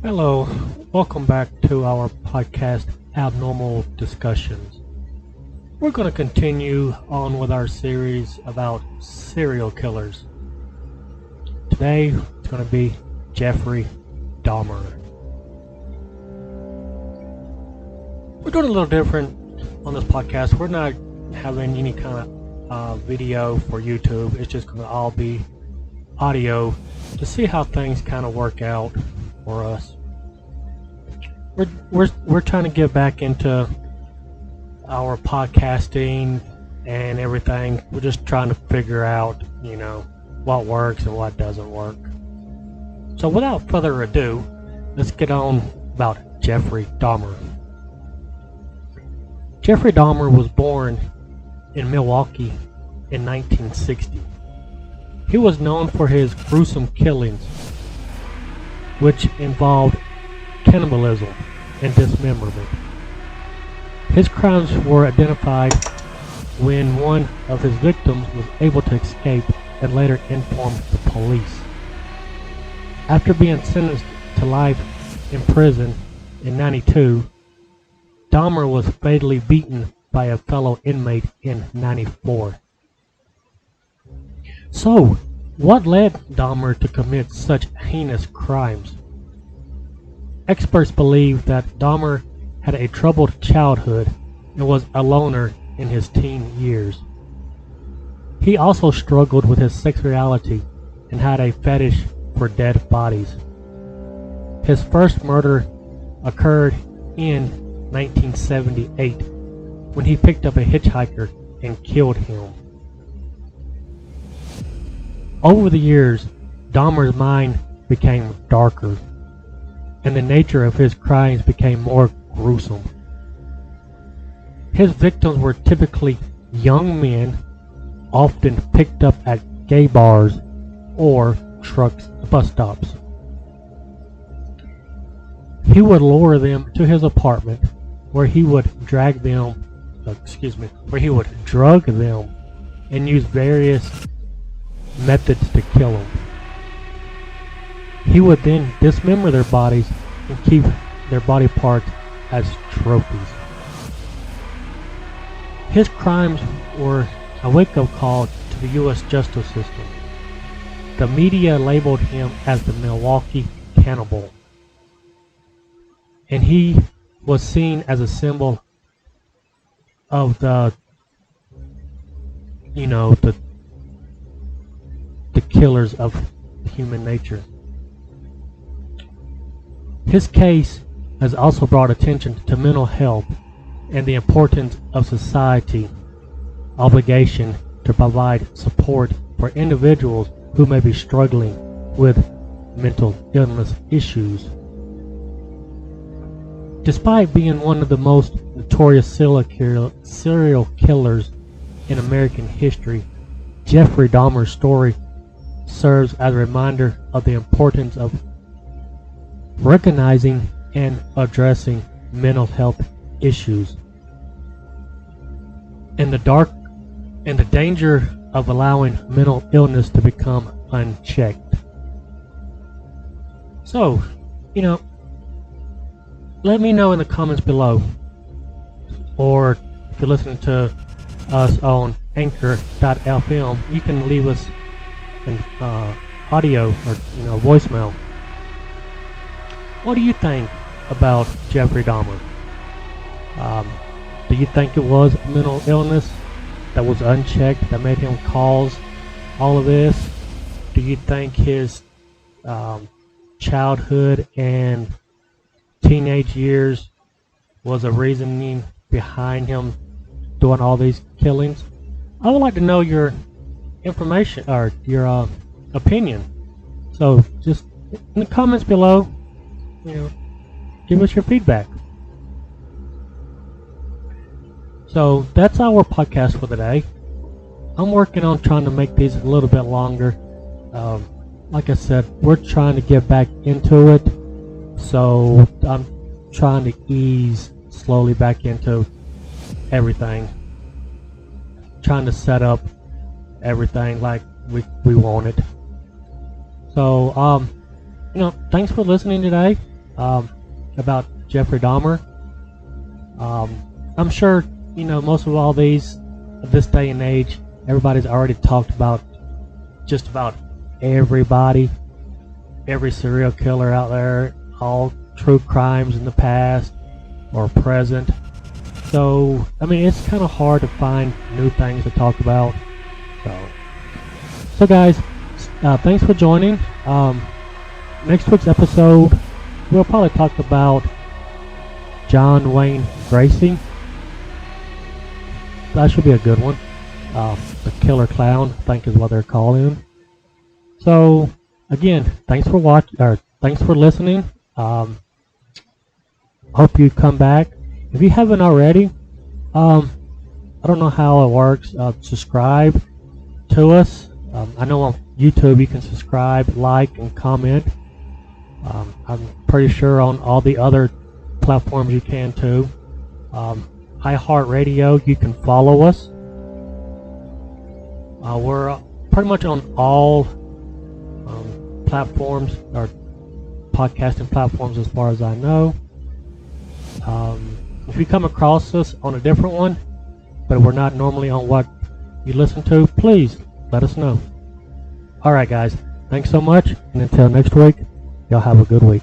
Hello, welcome back to our podcast, Abnormal Discussions. We're going to continue on with our series about serial killers. Today, it's going to be Jeffrey Dahmer. We're doing a little different on this podcast. We're not having any kind of video for YouTube. It's just going to all be audio to see how things kind of work out for us. We're trying to get back into our podcasting and everything. We're just trying to figure out, what works and what doesn't work. So without further ado, let's get on about Jeffrey Dahmer. Jeffrey Dahmer was born in Milwaukee in 1960. He was known for his gruesome killings, which involved cannibalism and dismemberment. His crimes were identified when one of his victims was able to escape and later informed the police. After being sentenced to life in prison in 92, Dahmer was fatally beaten by a fellow inmate in 94. So, what led Dahmer to commit such heinous crimes? Experts believe that Dahmer had a troubled childhood and was a loner in his teen years. He also struggled with his sexuality and had a fetish for dead bodies. His first murder occurred in 1978 when he picked up a hitchhiker and killed him. Over the years, Dahmer's mind became darker, and the nature of his crimes became more gruesome. His victims were typically young men, often picked up at gay bars or bus stops. He would lure them to his apartment, where he would drug them and use various methods to kill them. He would then dismember their bodies and keep their body parts as trophies. His crimes were a wake-up call to the U.S. justice system. The media labeled him as the Milwaukee Cannibal, and he was seen as a symbol of the killers of human nature. His case has also brought attention to mental health and the importance of society obligation to provide support for individuals who may be struggling with mental illness issues. Despite being one of the most notorious serial killers in American history, Jeffrey Dahmer's story serves as a reminder of the importance of recognizing and addressing mental health issues and the danger of allowing mental illness to become unchecked. So, let me know in the comments below, or if you're listening to us on Anchor.fm, you can leave us an audio or voicemail. What do you think about Jeffrey Dahmer? Do you think it was mental illness that was unchecked that made him cause all of this? Do you think his childhood and teenage years was a reasoning behind him doing all these killings? I would like to know your information or your opinion. So just in the comments below, give us your feedback. So that's our podcast for today. I'm working on trying to make these a little bit longer. Like I said, we're trying to get back into it, so I'm trying to ease slowly back into everything, trying to set up everything like we want it. So thanks for listening today, about Jeffrey Dahmer. I'm sure, most of all these, this day and age, everybody's already talked about just about everybody, every serial killer out there, all true crimes in the past or present. So, it's kind of hard to find new things to talk about. So guys, thanks for joining. Next week's episode, we'll probably talk about John Wayne Gacy. That should be a good one. The Killer Clown, I think is what they're calling him. So again, thanks for listening. Hope you come back. If you haven't already, I don't know how it works. Subscribe to us. I know on YouTube you can subscribe, like, and comment. I'm pretty sure on all the other platforms you can too. iHeartRadio, you can follow us. We're pretty much on all platforms, or podcasting platforms as far as I know. If you come across us on a different one, but we're not normally on what you listen to, please let us know. Alright guys, thanks so much, and until next week, y'all have a good week.